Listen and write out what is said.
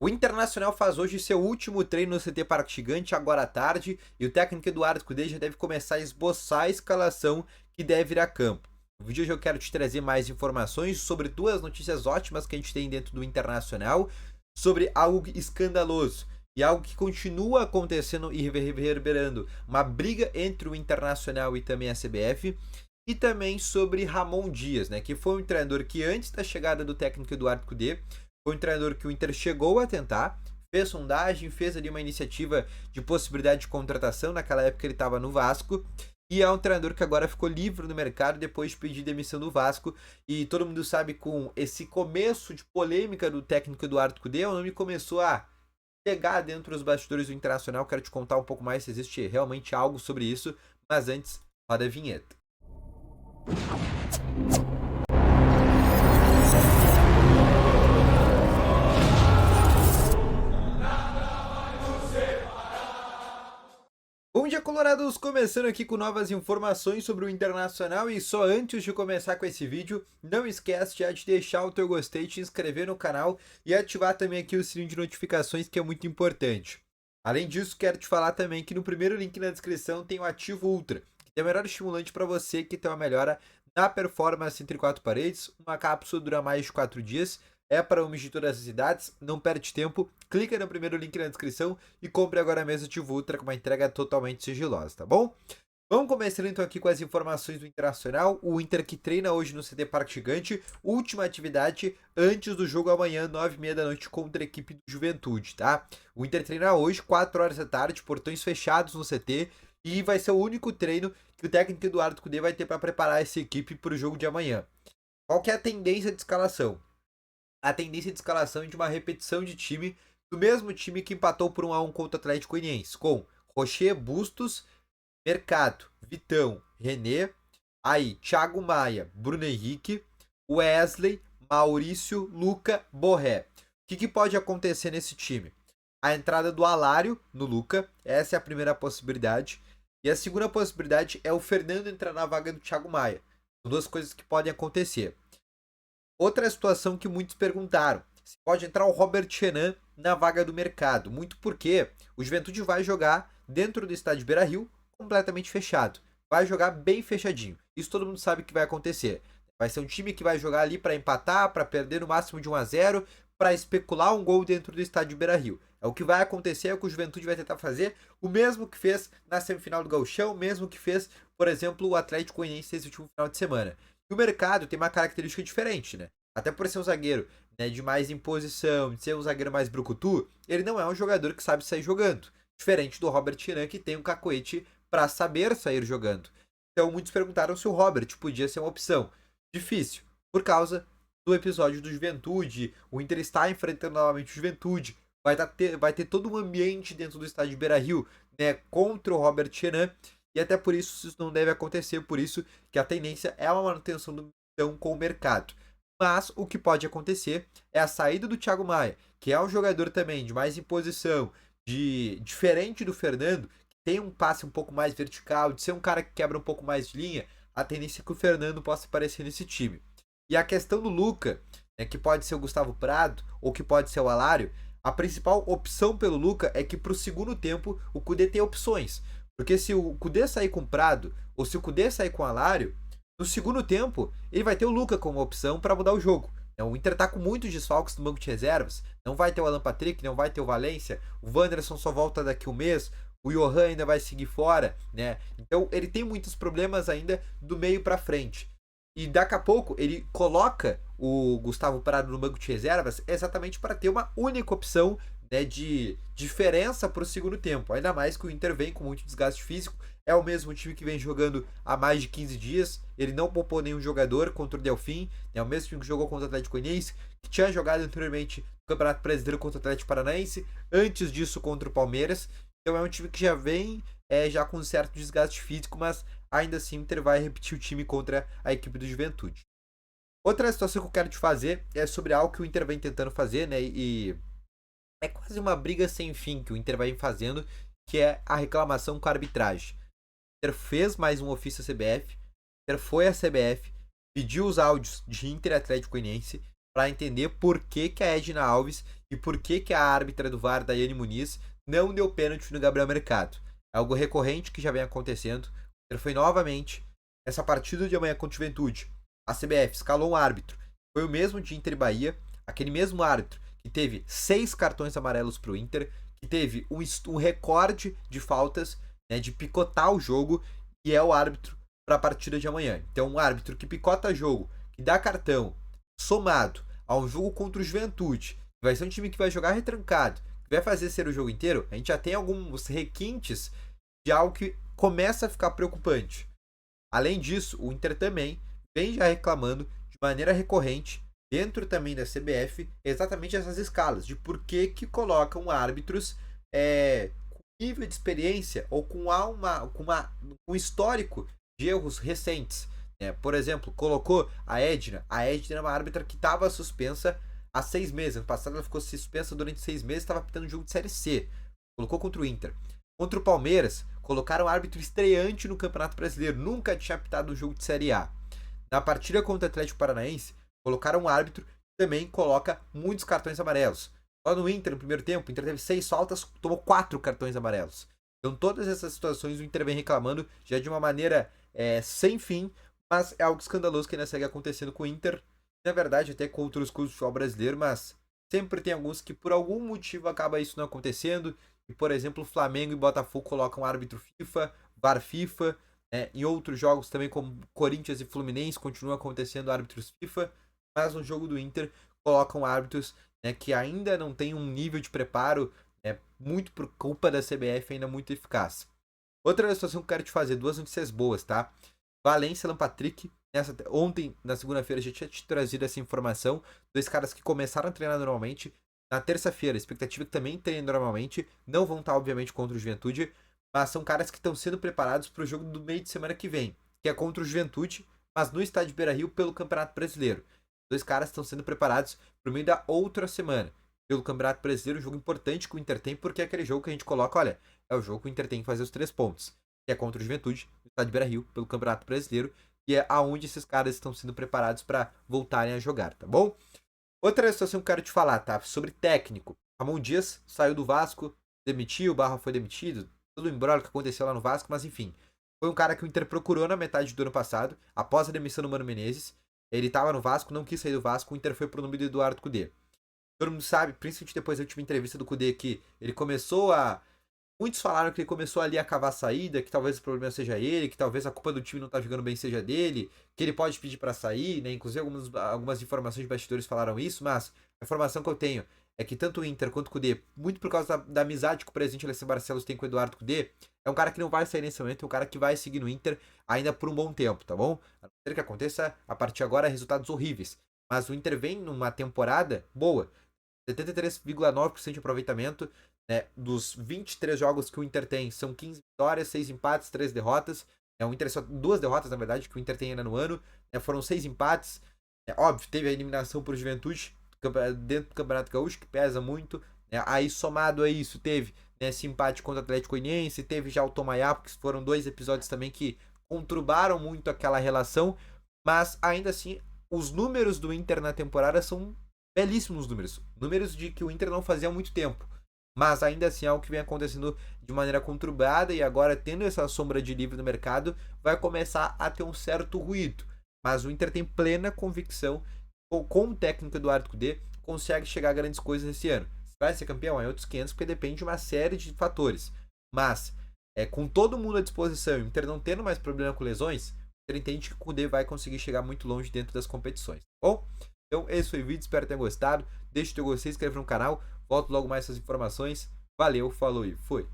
O Internacional faz hoje seu último treino no CT Parque Gigante, agora à tarde, e o técnico Eduardo Cudê já deve começar a esboçar a escalação que deve ir a campo. No vídeo hoje eu quero te trazer mais informações sobre duas notícias ótimas que a gente tem dentro do Internacional, sobre algo escandaloso e algo que continua acontecendo e reverberando, uma briga entre o Internacional e também a CBF, e também sobre Ramon Dias, né, que foi um treinador que antes da chegada do técnico Eduardo Cudê foi um treinador que o Inter chegou a tentar, fez sondagem, fez ali uma iniciativa de possibilidade de contratação. Naquela época ele estava no Vasco. E é um treinador que agora ficou livre no mercado depois de pedir demissão do Vasco. E todo mundo sabe, com esse começo de polêmica do técnico Eduardo Cudê, o nome começou a chegar dentro dos bastidores do Internacional. Quero te contar um pouco mais se existe realmente algo sobre isso. Mas antes, roda a vinheta. Bom dia, colorados! Começando aqui com novas informações sobre o Internacional, e só antes de começar com esse vídeo, não esquece já de deixar o teu gostei, te inscrever no canal e ativar também aqui o sininho de notificações, que é muito importante. Além disso, quero te falar também que no primeiro link na descrição tem o Ativo Ultra, que é o melhor estimulante para você que tem uma melhora na performance entre quatro paredes. Uma cápsula dura mais de 4 dias, é para homens de todas as idades, não perde tempo, clica no primeiro link na descrição e compre agora mesmo o Ativo Ultra com uma entrega totalmente sigilosa, tá bom? Vamos começando então aqui com as informações do Internacional. O Inter que treina hoje no CT Parque Gigante, última atividade antes do jogo amanhã, 9h30 da noite, contra a equipe do Juventude, tá? O Inter treina hoje, 4 horas da tarde, portões fechados no CT, e vai ser o único treino que o técnico Eduardo Cudê vai ter para preparar essa equipe para o jogo de amanhã. Qual que é a tendência de escalação? A tendência de escalação é de uma repetição de time do mesmo time que empatou por 1-1 contra o Atlético Goianiense, com Rocher, Bustos, Mercado, Vitão, René, aí Thiago Maia, Bruno Henrique, Wesley, Maurício, Luca, Borré. O que pode acontecer nesse time? A entrada do Alário no Luca, essa é a primeira possibilidade. E a segunda possibilidade é o Fernando entrar na vaga do Thiago Maia. São duas coisas que podem acontecer. Outra situação que muitos perguntaram: se pode entrar o Robert Renan na vaga do Mercado, muito porque o Juventude vai jogar dentro do estádio Beira-Rio, completamente fechado. Vai jogar bem fechadinho. Isso todo mundo sabe que vai acontecer. Vai ser um time que vai jogar ali para empatar, para perder no máximo de 1-0, para especular um gol dentro do estádio Beira-Rio. É o que vai acontecer, é o que o Juventude vai tentar fazer, o mesmo que fez na semifinal do Gauchão, o mesmo que fez, por exemplo, o Atlético Goianiense esse último final de semana. E o Mercado tem uma característica diferente, né? Até por ser um zagueiro, né, de mais imposição, de ser um zagueiro mais brucutu, ele não é um jogador que sabe sair jogando. Diferente do Robert Renan, que tem um cacoete para saber sair jogando. Então muitos perguntaram se o Robert podia ser uma opção. Difícil, por causa do episódio do Juventude. O Inter está enfrentando novamente o Juventude. Vai ter todo um ambiente dentro do estádio Beira-Rio, né, contra o Robert Renan. E até por isso não deve acontecer. Por isso que a tendência é uma manutenção do Militão com o Mercado. Mas o que pode acontecer é a saída do Thiago Maia, que é um jogador também de mais imposição, diferente do Fernando, que tem um passe um pouco mais vertical, de ser um cara que quebra um pouco mais de linha. A tendência é que o Fernando possa aparecer nesse time. E a questão do Luca, né, que pode ser o Gustavo Prado ou que pode ser o Alário, a principal opção pelo Luca é que para o segundo tempo o Cudê tem opções. Porque se o Cudê sair com o Prado ou se o Cudê sair com o Alário, no segundo tempo ele vai ter o Luca como opção para mudar o jogo. O Inter tá com muitos desfalques no banco de reservas. Não vai ter o Alan Patrick, não vai ter o Valência. O Wanderson só volta daqui um mês. O Johan ainda vai seguir fora, né? Então ele tem muitos problemas ainda do meio para frente. E daqui a pouco ele coloca o Gustavo Prado no banco de reservas exatamente para ter uma única opção, né, de diferença para o segundo tempo. Ainda mais que o Inter vem com muito desgaste físico. É o mesmo time que vem jogando há mais de 15 dias. Ele não poupou nenhum jogador contra o Delfim. É o mesmo time que jogou contra o Atlético Goianiense, que tinha jogado anteriormente no Campeonato Brasileiro contra o Atlético Paranaense. Antes disso contra o Palmeiras. Então é um time que já vem já com um certo desgaste físico, mas ainda assim o Inter vai repetir o time contra a equipe do Juventude. Outra situação que eu quero te fazer é sobre algo que o Inter vem tentando fazer, né? E é quase uma briga sem fim que o Inter vai fazendo, que é a reclamação com a arbitragem. O Inter fez mais um ofício à CBF, o Inter foi à CBF, pediu os áudios de Inter e Atlético Goianiense, para entender por que, que a Edna Alves e por que, que a árbitra do VAR, Daiane Muniz, não deu pênalti no Gabriel Mercado. É algo recorrente que já vem acontecendo. Ele foi novamente essa partida de amanhã contra o Juventude. A CBF escalou um árbitro. Foi o mesmo de Inter e Bahia, aquele mesmo árbitro que teve 6 cartões amarelos para o Inter, que teve um recorde de faltas, né, de picotar o jogo, e é o árbitro para a partida de amanhã. Então, um árbitro que picota jogo, que dá cartão, somado a um jogo contra o Juventude, que vai ser um time que vai jogar retrancado, que vai fazer ser o jogo inteiro, a gente já tem alguns requintes de algo que começa a ficar preocupante. Além disso, o Inter também vem já reclamando de maneira recorrente, dentro também da CBF, exatamente essas escalas, de por que colocam árbitros com nível de experiência ou com um histórico de erros recentes. Por exemplo, colocou a Edna. A Edna é uma árbitra que estava suspensa há 6 meses. No passado ela ficou suspensa durante 6 meses, estava apitando um jogo de Série C. Colocou contra o Inter. Contra o Palmeiras, colocaram um árbitro estreante no Campeonato Brasileiro. Nunca tinha apitado um jogo de Série A. Na partida contra o Atlético Paranaense, colocaram um árbitro que também coloca muitos cartões amarelos. Lá no Inter, no primeiro tempo, o Inter teve 6 faltas, tomou 4 cartões amarelos. Então todas essas situações o Inter vem reclamando já de uma maneira sem fim, mas é algo escandaloso que ainda segue acontecendo com o Inter. Na verdade, até com outros clubes de futebol brasileiro, mas sempre tem alguns que por algum motivo acaba isso não acontecendo. E, por exemplo, Flamengo e Botafogo colocam árbitro FIFA, VAR FIFA. Em outros jogos também, como Corinthians e Fluminense, continuam acontecendo árbitros FIFA. Mas no jogo do Inter colocam árbitros que ainda não tem um nível de preparo, muito por culpa da CBF, ainda muito eficaz. Outra situação que eu quero te fazer, 2 notícias boas, tá? Valência e Alan Patrick. Ontem, na segunda-feira, já tinha te trazido essa informação. 2 caras que começaram a treinar normalmente. Na terça-feira, a expectativa é que também treinem normalmente. Não vão estar, obviamente, contra o Juventude. Mas são caras que estão sendo preparados para o jogo do meio de semana que vem. Que é contra o Juventude, mas no estádio Beira-Rio pelo Campeonato Brasileiro. 2 caras estão sendo preparados para o meio da outra semana. Pelo Campeonato Brasileiro, um jogo importante que o Inter tem, porque é aquele jogo que a gente coloca, olha, é o jogo que o Inter tem que fazer os 3 pontos. Que é contra o Juventude, no estádio Beira-Rio, pelo Campeonato Brasileiro. E é aonde esses caras estão sendo preparados para voltarem a jogar, tá bom? Outra situação que eu quero te falar, tá? Sobre técnico. Ramon Dias saiu do Vasco, demitiu, o Barra foi demitido. Todo o embrolho que aconteceu lá no Vasco, mas enfim. Foi um cara que o Inter procurou na metade do ano passado, após a demissão do Mano Menezes. Ele estava no Vasco, não quis sair do Vasco, o Inter foi pro nome do Eduardo Cudê. Todo mundo sabe, principalmente depois da última entrevista do Cudê, que ele começou a... Muitos falaram que ele começou ali a cavar a saída, que talvez o problema seja ele, que talvez a culpa do time não tá jogando bem seja dele, que ele pode pedir para sair, né? Inclusive algumas informações de bastidores falaram isso, mas a informação que eu tenho é que tanto o Inter quanto o Cudê, muito por causa da amizade que o presidente Alessandro Barcelos tem com o Eduardo Cudê, é um cara que não vai sair nesse momento, é um cara que vai seguir no Inter ainda por um bom tempo, tá bom? A não ser que aconteça a partir de agora resultados horríveis. Mas o Inter vem numa temporada boa, 73,9% de aproveitamento. Dos 23 jogos que o Inter tem, são 15 vitórias, 6 empates, 3 derrotas. O Inter só 2 derrotas, na verdade, que o Inter tem ainda no ano. Foram 6 empates. Óbvio, teve a eliminação por Juventude dentro do Campeonato Gaúcho, que pesa muito. Aí, somado a isso, teve esse empate contra o Atlético Goianiense, teve já o Tomaiapo, que foram 2 episódios também que conturbaram muito aquela relação. Mas, ainda assim, os números do Inter na temporada são belíssimos números. Números de que o Inter não fazia há muito tempo. Mas ainda assim é algo que vem acontecendo de maneira conturbada e agora tendo essa sombra de livre no mercado vai começar a ter um certo ruído. Mas o Inter tem plena convicção com o técnico Eduardo Cudê consegue chegar a grandes coisas esse ano. Se vai ser campeão é outros 500 porque depende de uma série de fatores. Mas com todo mundo à disposição e o Inter não tendo mais problema com lesões, o Inter entende que o Cudê vai conseguir chegar muito longe dentro das competições. Bom, então esse foi o vídeo, espero que tenham gostado. Deixa o teu gostei, se inscreve no canal. Volto logo mais essas informações. Valeu, falou e fui.